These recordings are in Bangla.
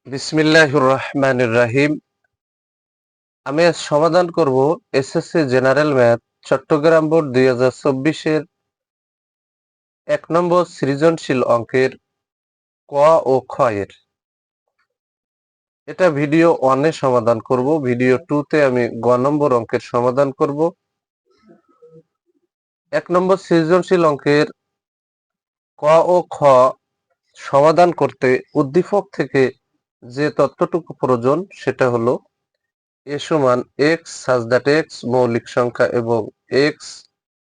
বিসমিল্লাহির রহমানির রহিম। আমি আজ সমাধান করব SSC general math Chittagong board 2024 এর 1 নম্বর সৃজনশীল অঙ্কের ক ও খ এর। এটা ভিডিও 1 এ সমাধান করব। ভিডিও 2 তে আমি গ নম্বর অঙ্কের সমাধান করব। 1 নম্বর সৃজনশীল অঙ্কের ক ও খ সমাধান করতে উদ্দীপক থেকে যে তথ্যটুকু প্রয়োজন সেটা হলো a সমান x such that x মৌলিক সংখ্যা এবং x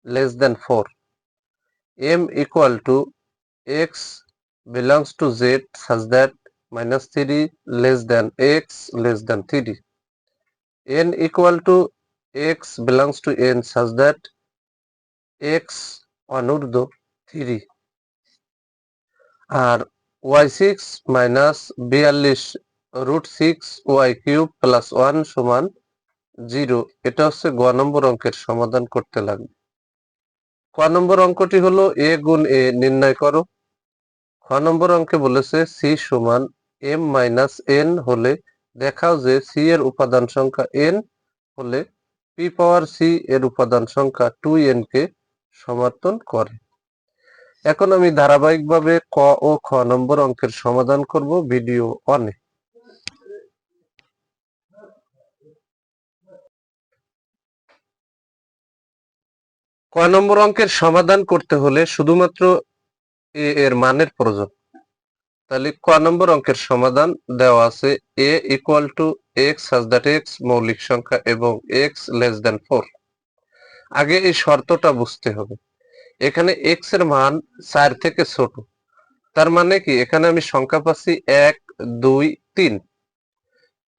less than 4, m equal to x belongs to z such that -3 less than x less than 3, n equal to x belongs to n such that x অনূর্ধ্ব 3 আর y6 minus 42 root 6 y cube plus 1 সমান 0। এটা হচ্ছে গ নম্বর অঙ্কের সমাধান করতে লাগবে। ক নম্বর অঙ্কটি হলো a গুণ a নির্ণয় করো। খ নম্বর অঙ্কে বলেছে c সমান m মাইনাস n হলে দেখাও যে c এর উপাদান সংখ্যা n হলে p পাওয়ার c এর উপাদান সংখ্যা 2n কে সমর্থন করে। এখন আমি ধারাবাহিকভাবে ক ও খ নম্বর অঙ্কের সমাধান করব ভিডিও 1 এ। ক নম্বর অঙ্কের সমাধান করতে হলে শুধুমাত্র a এর মানের প্রয়োজন। তাহলে ক নম্বর অঙ্কের সমাধান দেওয়া আছে a equal to x such that x মৌলিক সংখ্যা এবং x less than 4। আগে এই শর্তটা বুঝতে হবে। এখানে x এর মান 4 থেকে ছোট, তার মানে কি এখানে আমি সংখ্যা পাচ্ছি 1 2 3।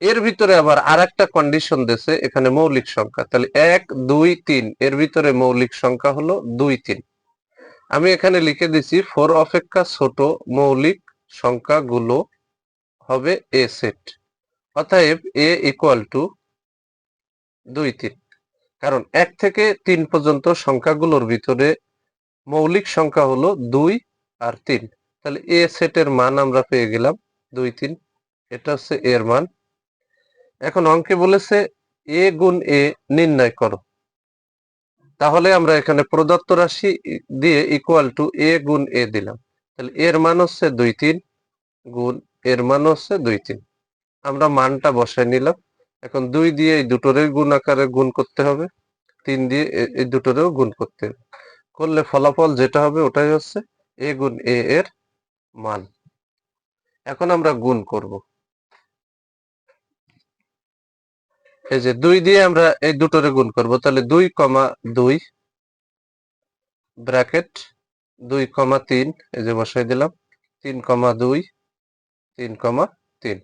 এর ভিতরে আবার আরেকটা কন্ডিশন দিয়েছে, এখানে মৌলিক সংখ্যা। তাহলে 1 2 3 এর ভিতরে মৌলিক সংখ্যা হলো 2 3। আমি এখানে লিখে দিছি 4 অপেক্ষা ছোট মৌলিক সংখ্যাগুলো হবে a সেট। অতএব a ইকুয়াল টু 2 3, কারণ 1 থেকে 3 পর্যন্ত সংখ্যাগুলোর ভিতরে মৌলিক সংখ্যা হলো 2 আর 3। তাহলে a সেটের মান আমরা পেয়ে গেলাম 2 3। এটা হচ্ছে এর মান। এখন অঙ্কে বলেছে a গুণ a নির্ণয় করো। তাহলে আমরা এখানে প্রদত্ত রাশি দিয়ে ইকুয়াল টু a গুণ a দিলাম। তাহলে এর মান হচ্ছে 2 3 গুণ এর মান হচ্ছে 2 3। আমরা মানটা বসাই নিলাম। এখন 2 দিয়ে এই দুটোরই গুণ আকারে গুণ করতে হবে, 3 দিয়ে এই দুটোরেও গুণ করতে হবে। করলে ফলাফল যেটা হবে ওটাই হচ্ছে a গুণ a এর মান। এখন আমরা গুণ করব। এই যে 2 দিয়ে আমরা এই দুটোরে গুণ করব, তাহলে 2 2 ব্র্যাকেট 2 3 এই যে বসাই দিলাম, 3 2 3 3।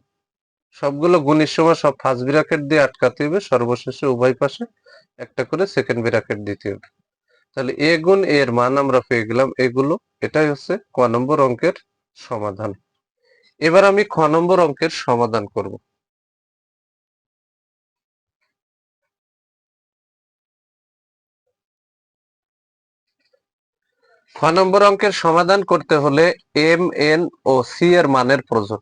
সবগুলো গুণের সময় সব ফার্স্ট ব্র্যাকেট দিয়ে আটকাতে হবে, সর্বশেষে উভয় পাশে একটা করে সেকেন্ড ব্র্যাকেট দিতে হবে। তাহলে a গুণ a এর মান আমরা পেয়ে গেলাম এগুলো। এটাই হচ্ছে ক নম্বর অঙ্কের সমাধান। এবার আমি খ নম্বর অঙ্কের সমাধান করব। খ নম্বর অঙ্কের সমাধান করতে হলে m n ও c এর মানের প্রয়োজন।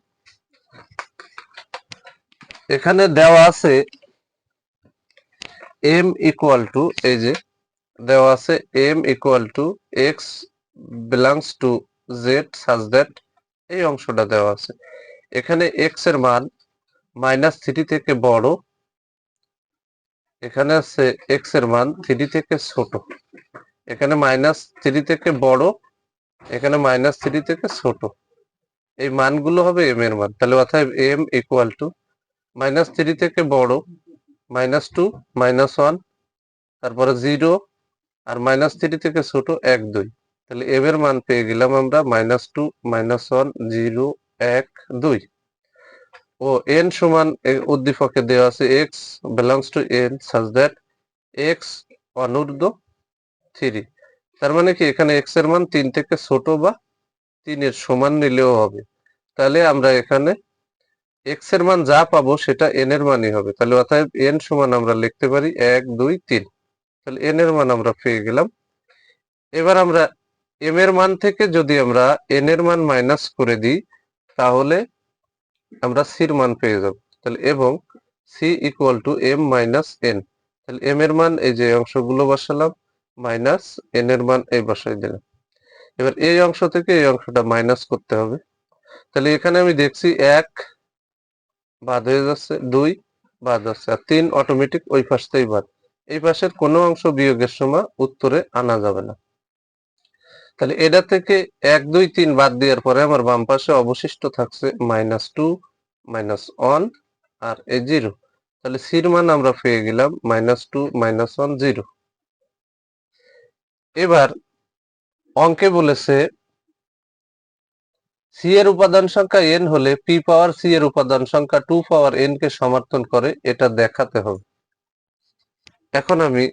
এখানে দেওয়া আছে m ইকুয়াল টু, এই যে দেওয়া আছে m equal to x belongs to z such that, এই অংশটা দেওয়া আছে। এখানে x এর মান -3 থেকে বড়, এখানে আছে x এর মান 3 থেকে ছোট। এখানে -3 থেকে বড়, এখানে -3 থেকে ছোট। এই মানগুলো হবে m এর মান। তাহলে অতএব m ইকুয়াল টু -3 থেকে বড় -2 -1, তারপরে 0, আর -3 থেকে ছোট 1 2। তাহলে m এর মান পেয়ে গেলাম আমরা -2 -1 0 1 2। ও n সমান উদ্দীপকে দেওয়া আছে x belongs to n such that x অনূর্ধ্ব 3। তার মানে কি এখানে x এর মান 3 থেকে ছোট বা 3 এর সমান নিলেও হবে। তাহলে আমরা এখানে x এর মান যা পাবো সেটা n এর মানই হবে। তাহলে অতএব n সমান আমরা লিখতে পারি 1 2 3। তাহলে n এর মান আমরা পেয়ে গেলাম। এবার আমরা m এর মান থেকে যদি আমরা n এর মান মাইনাস করে দিই, তাহলে আমরা সির মান পেয়ে যাব। তাহলে এবং C equal to M minus N. তাহলে এম এর মান এই যে অংশগুলো বসালাম, মাইনাস এন এর মান এই বসাই দিলাম। এবার এই অংশ থেকে এই অংশটা মাইনাস করতে হবে। তাহলে এখানে আমি দেখছি 1 বাদ হয়ে যাচ্ছে, 2 বাদ যাচ্ছে, আর 3 অটোমেটিক ওই পাশতেই বাদ। এই পাশের কোনো অংশ বিয়োগের সময় উত্তরে আনা যাবে না। তাহলে এটা থেকে 1 2 3 বাদ দেওয়ার পরে আমার বাম পাশে অবশিষ্ট থাকছে -2 -1 আর এই 0। তাহলে সির মান আমরা পেয়ে গেলাম -2 -1 0। এবার অঙ্কে বলেছে সি এর উপাদান সংখ্যা n হলে p পাওয়ার c এর উপাদান সংখ্যা 2 পাওয়ার n কে সমর্থন করে, এটা দেখাতে হবে। এখন আমি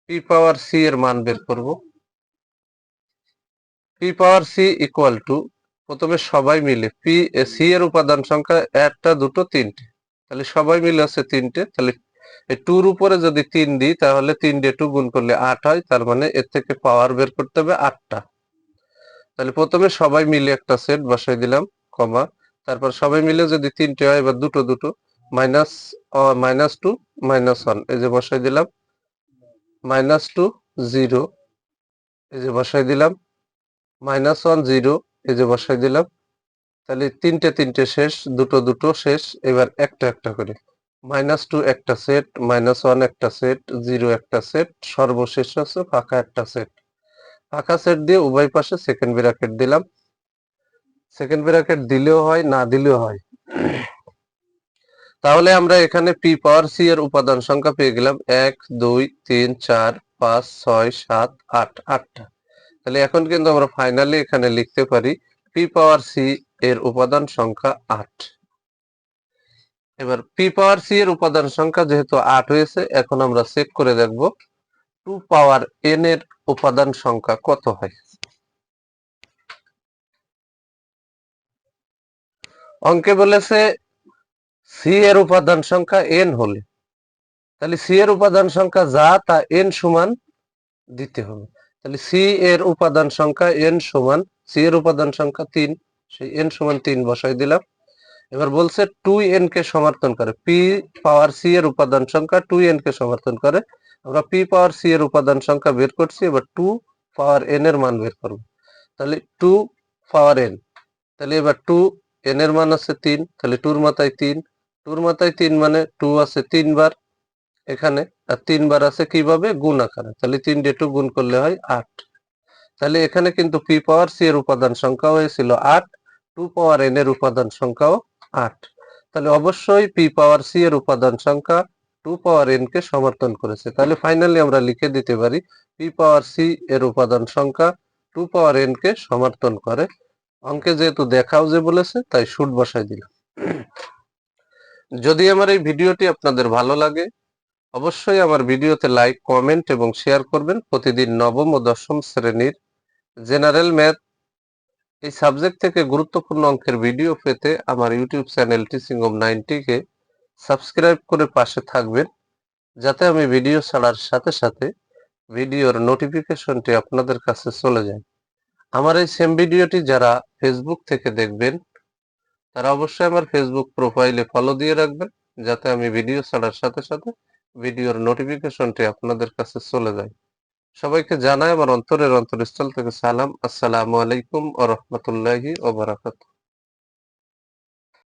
p পাওয়ার c এর মান বের করব। p power c equal to, প্রথমে সবাই মিলে c এর উপাদান সংখ্যা একটা দুটো তিনটে, তাহলে সবাই মিলে আছে তিনটে। তাহলে এই 2 এর উপরে যদি 3 দিই তাহলে 3 দিয়ে 2 গুণ করলে 8 হয়, তার মানে এর থেকে পাওয়ার বের করতে হবে 8টা। তাহলে প্রথমে সবাই মিলে একটা সেট বসাই দিলাম, কমা, তারপর সবাই মিলে যদি তিনটে হয়, এবার দুটো দুটো, -2 -1 এই যে বসাই দিলাম, -2 0 এই যে বসাই দিলাম, -1 0 এই যে বসাই দিলাম। তাহলে তিনটে তিনটে শেষ, দুটো দুটো শেষ। এবার একটা একটা করে, -2 একটা সেট, -1 একটা সেট, 0 একটা সেট, সর্বশেষ আছে ফাঁকা একটা সেট। ফাঁকা সেট দিয়ে উভয় পাশে সেকেন্ড ব্র্যাকেট দিলাম। সেকেন্ড ব্র্যাকেট দিলেও হয়, না দিলেও হয়। তাহলে আমরা এখানে p পাওয়ার c এর উপাদান সংখ্যা পেয়ে গেলাম 1 2 3 4 5 6 7 8, 8টা। তাহলে এখন কিন্তু আমরা ফাইনালি এখানে লিখতে পারি p পাওয়ার c এর উপাদান সংখ্যা 8। এবার p পাওয়ার c এর উপাদান সংখ্যা যেহেতু 8 হয়েছে, এখন আমরা চেক করে দেখব 2 পাওয়ার n এর উপাদান সংখ্যা কত হয়। অঙ্কে বলেছে c এর উপাদান সংখ্যা n হলে, তাহলে c এর উপাদান সংখ্যা যা তা n সমান দিতে হবে। তাহলে c এর উপাদান সংখ্যা n সমান, c এর উপাদান সংখ্যা 3, সেই n সমান 3 বসাই দিলাম। এবার বলছে 2n কে সমর্থন করে, p পাওয়ার c এর উপাদান সংখ্যা 2n কে সমর্থন করে। আমরা p পাওয়ার c এর উপাদান সংখ্যা বের করছি, এবার 2 পাওয়ার n এর মান বের করব। তাহলে 2 পাওয়ার n, তাহলে এবার 2 n এর মান আছে 3, তাহলে 2 এর মাথায় 3, 2 এর মাথায় 3 মানে 2 আছে 3 বার এখানে, আর 3 বার আছে কিভাবে, গুণ আকারে। তাহলে 3 দিয়ে 2 গুণ করলে হয় 8। তাহলে এখানে কিন্তু p পাওয়ার c এর উপাদান সংখ্যা হয়েছিল 8, 2 পাওয়ার n এর উপাদান সংখ্যাও 8। তাহলে অবশ্যই p পাওয়ার c এর উপাদান সংখ্যা 2 পাওয়ার n কে সমর্থন করেছে। তাহলে ফাইনালি আমরা লিখে দিতে পারি p পাওয়ার c এর উপাদান সংখ্যা 2 পাওয়ার n কে সমর্থন করে। অঙ্কে যেহেতু দেখাও যে বলেছে, তাই শুট বসাই দিলাম। যদি আমার এই ভিডিওটি আপনাদের ভালো লাগে, অবশ্যই আমার ভিডিওতে লাইক, কমেন্ট এবং শেয়ার করবেন। প্রতিদিন নবম ও দশম শ্রেণীর জেনারেল ম্যাথ এই সাবজেক্ট থেকে গুরুত্বপূর্ণ অঙ্কের ভিডিও পেতে আমার ইউটিউব চ্যানেল টিচিং হোম 90 কে সাবস্ক্রাইব করে পাশে থাকবেন, যাতে আমি ভিডিও ছাড়ার সাথে সাথে ভিডিওর নোটিফিকেশনটি আপনাদের কাছে চলে যায়। আমার এই সেম ভিডিওটি যারা ফেসবুক থেকে দেখবেন, তারা অবশ্যই আমার ফেসবুক প্রোফাইলে ফলো দিয়ে রাখবেন, যাতে আমি ভিডিও ছাড়ার সাথে সাথে ভিডিওর নোটিফিকেশনটি আপনাদের কাছে চলে যায়। সবাইকে জানাই আমার অন্তরের অন্তরস্থল থেকে সালাম। আসসালামু আলাইকুম ওয়া রাহমাতুল্লাহি ওয়া বারাকাতুহু।